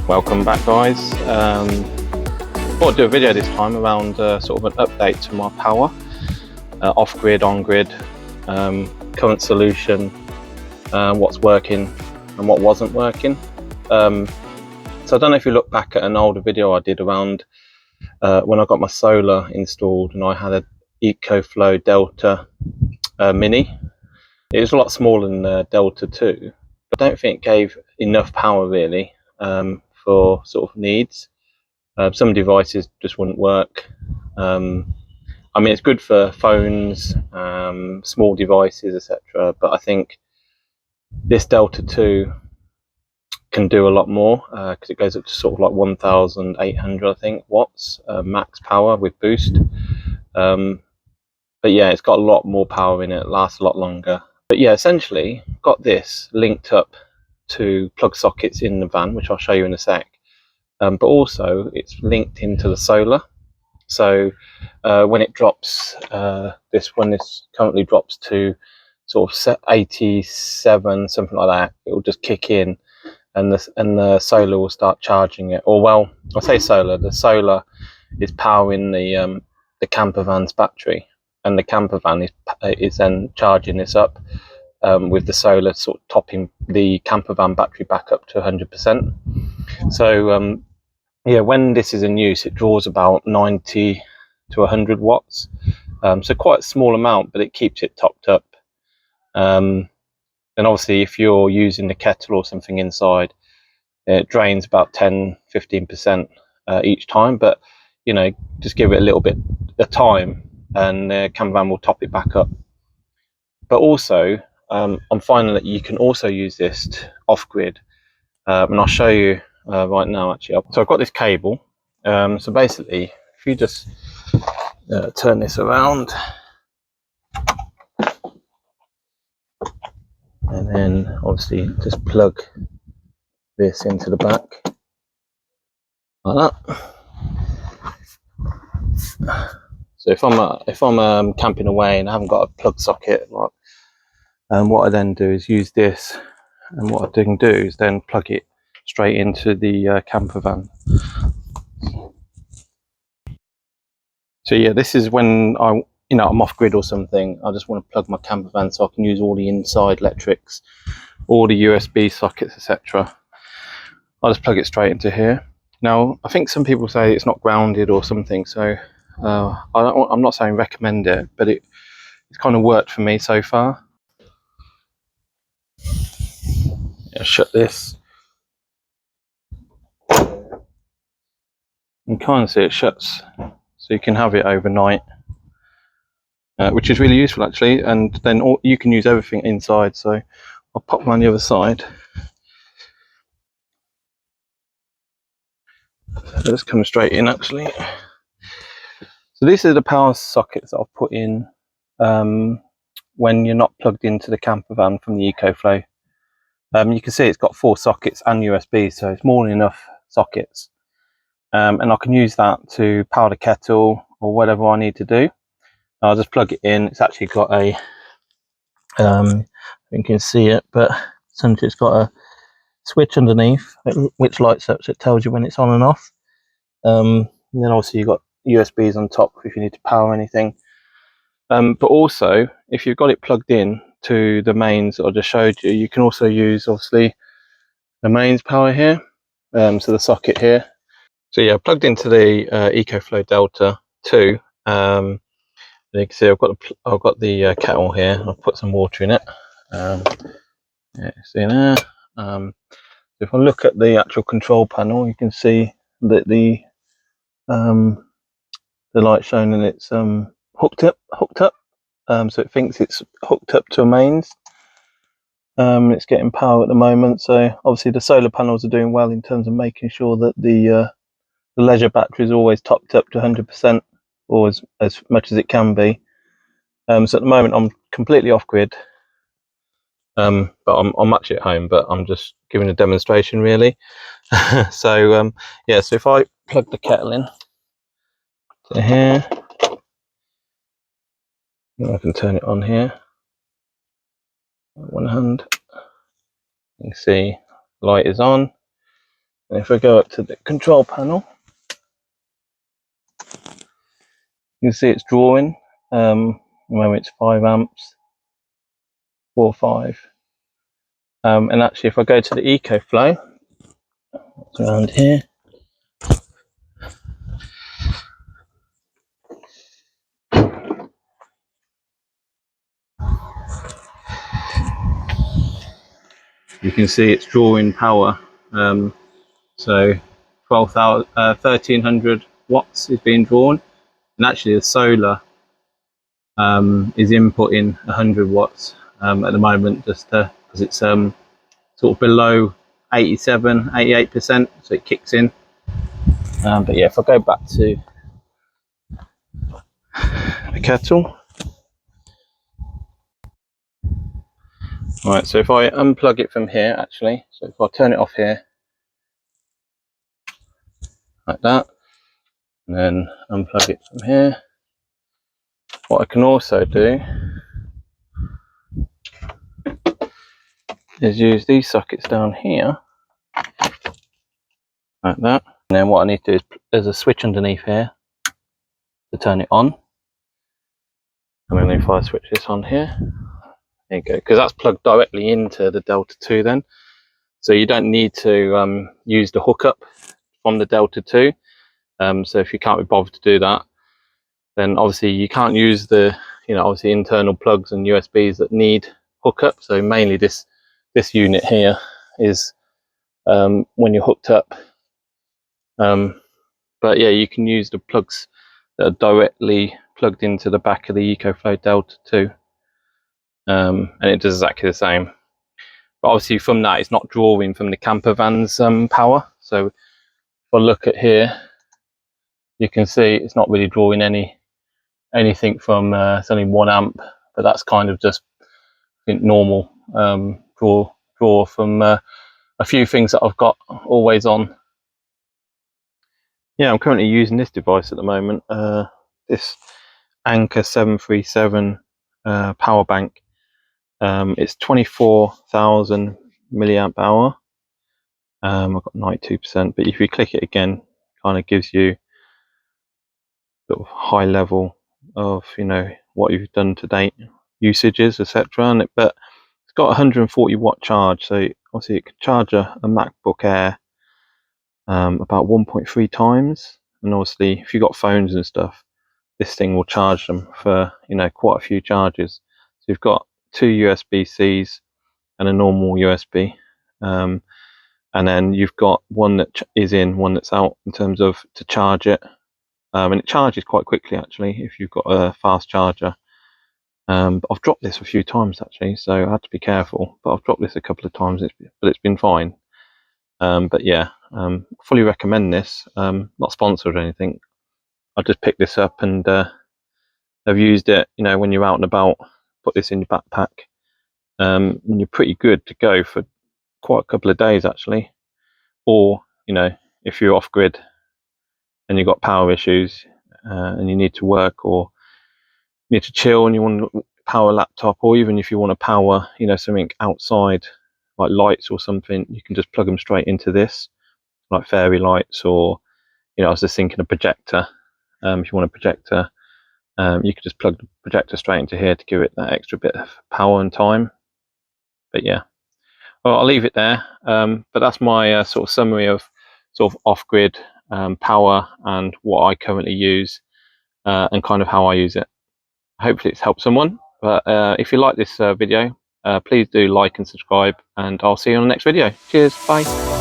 Welcome back, guys. Thought I'd do a video this time around sort of an update to my power, off-grid, on-grid, current solution, what's working and what wasn't working. So I don't know if you look back at an older video I did around when I got my solar installed and I had an EcoFlow Delta Mini. It was a lot smaller than the Delta 2, but I don't think it gave enough power really for sort of needs. Some devices just wouldn't work. I mean, it's good for phones, small devices, etc. But I think this Delta 2 can do a lot more because it goes up to sort of like 1,800, I think, watts max power with boost. But yeah, it's got a lot more power in it. It lasts a lot longer. But yeah, essentially, got this linked up to plug sockets in the van, which I'll show you in a sec. But also, it's linked into the solar. So when it drops, this currently drops to sort of 87, something like that, it will just kick in, and the solar will start charging it. Or well, I say solar. The solar is powering the camper van's battery, and the camper van is then charging this up with the solar sort of topping the camper van battery back up to 100%. So yeah, when this is in use, it draws about 90 to 100 watts. So quite a small amount, but it keeps it topped up. And obviously, if you're using the kettle or something inside, it drains about 10-15% each time. But you know, just give it a little bit of time, and the camper van will top it back up. But also, I'm finding that you can also use this off-grid, and I'll show you right now. Actually, so I've got this cable. So basically, if you just turn this around, and then obviously just plug this into the back like that. So if I'm camping away and I haven't got a plug socket, like, what I then do is use this, and what I can do is then plug it straight into the camper van. So yeah, this is when I'm off grid or something. I just want to plug my camper van so I can use all the inside electrics, all the USB sockets, etc. I'll just plug it straight into here. Now, I think some people say it's not grounded or something, so I'm not saying recommend it, but it's kind of worked for me so far. Yeah, shut this. You can kind of see it shuts, so you can have it overnight, which is really useful actually. And then you can use everything inside. So I'll pop them on the other side. Let's come straight in actually. So these are the power sockets that I've put in when you're not plugged into the camper van from the EcoFlow. You can see it's got 4 sockets and USB, so it's more than enough sockets. And I can use that to power the kettle or whatever I need to do. I'll just plug it in. It's actually got a, I think you can see it, but essentially it's got a switch underneath which lights up, so it tells you when it's on and off. And then also you've got USBs on top if you need to power anything. But also, if you've got it plugged in to the mains that I just showed you, you can also use obviously the mains power here, so the socket here. So yeah, plugged into the EcoFlow Delta 2. And you can see I've got the kettle here. I've put some water in it. Yeah, see there. If I look at the actual control panel, you can see that the light showing and it's hooked up. So it thinks it's hooked up to a mains. It's getting power at the moment. So obviously the solar panels are doing well in terms of making sure that the leisure battery is always topped up to 100%, or as much as it can be. So at the moment I'm completely off grid, but I'm actually at home, but I'm just giving a demonstration really. So yeah, so if I plug the kettle in to here, I can turn it on here. One hand, you can see light is on, And if I go up to the control panel, you can see it's drawing. At the moment it's 5 amps, 4.5. And actually, if I go to the EcoFlow, it's around here. You can see it's drawing power. So 1300 watts is being drawn, and actually the solar is inputting 100 watts at the moment, just because it's sort of below 88%, so it kicks in. But yeah, if I go back to the kettle, right, so if I unplug it from here, actually, so if I turn it off here like that, and then unplug it from here, what I can also do is use these sockets down here like that. And then what I need to do is, there's a switch underneath here to turn it on. And then if I switch this on here, there you go, because that's plugged directly into the Delta 2 then. So you don't need to use the hookup from the Delta 2. So if you can't be bothered to do that, then obviously you can't use the, obviously internal plugs and USBs that need hookup. So mainly this unit here is when you're hooked up. But yeah, you can use the plugs that are directly plugged into the back of the EcoFlow Delta 2, and it does exactly the same. But obviously from that, it's not drawing from the camper van's power. So if I look at here, you can see it's not really drawing anything from, it's only 1 amp, but that's kind of just, I think, normal draw from a few things that I've got always on. Yeah, I'm currently using this device at the moment, this Anker 737 power bank. It's 24,000 milliamp hour. I've got 92%, but if you click it again, it kind of gives you sort of high level of what you've done to date, usages, etc. But it's got 140 watt charge, so obviously it can charge a MacBook Air about 1.3 times. And obviously, if you've got phones and stuff, this thing will charge them for quite a few charges. So you've got 2 USB-Cs and a normal USB, and then you've got one that is in, one that's out, in terms of to charge it. And it charges quite quickly actually if you've got a fast charger. But I've dropped this a few times actually, so I had to be careful. But I've dropped this a couple of times, but it's been fine. But yeah, fully recommend this. Not sponsored or anything. I just picked this up and I've used it. When you're out and about, put this in your backpack, and you're pretty good to go for quite a couple of days actually. Or if you're off grid and you've got power issues and you need to work or need to chill and you want to power a laptop, or even if you want to power something outside like lights or something, you can just plug them straight into this, like fairy lights, or I was just thinking a projector. If you want a projector, you could just plug the projector straight into here to give it that extra bit of power and time. But yeah, well, I'll leave it there. But that's my sort of summary of sort of off-grid power and what I currently use, and kind of how I use it. Hopefully it's helped someone. But if you like this video, please do like and subscribe, and I'll see you on the next video. Cheers, bye.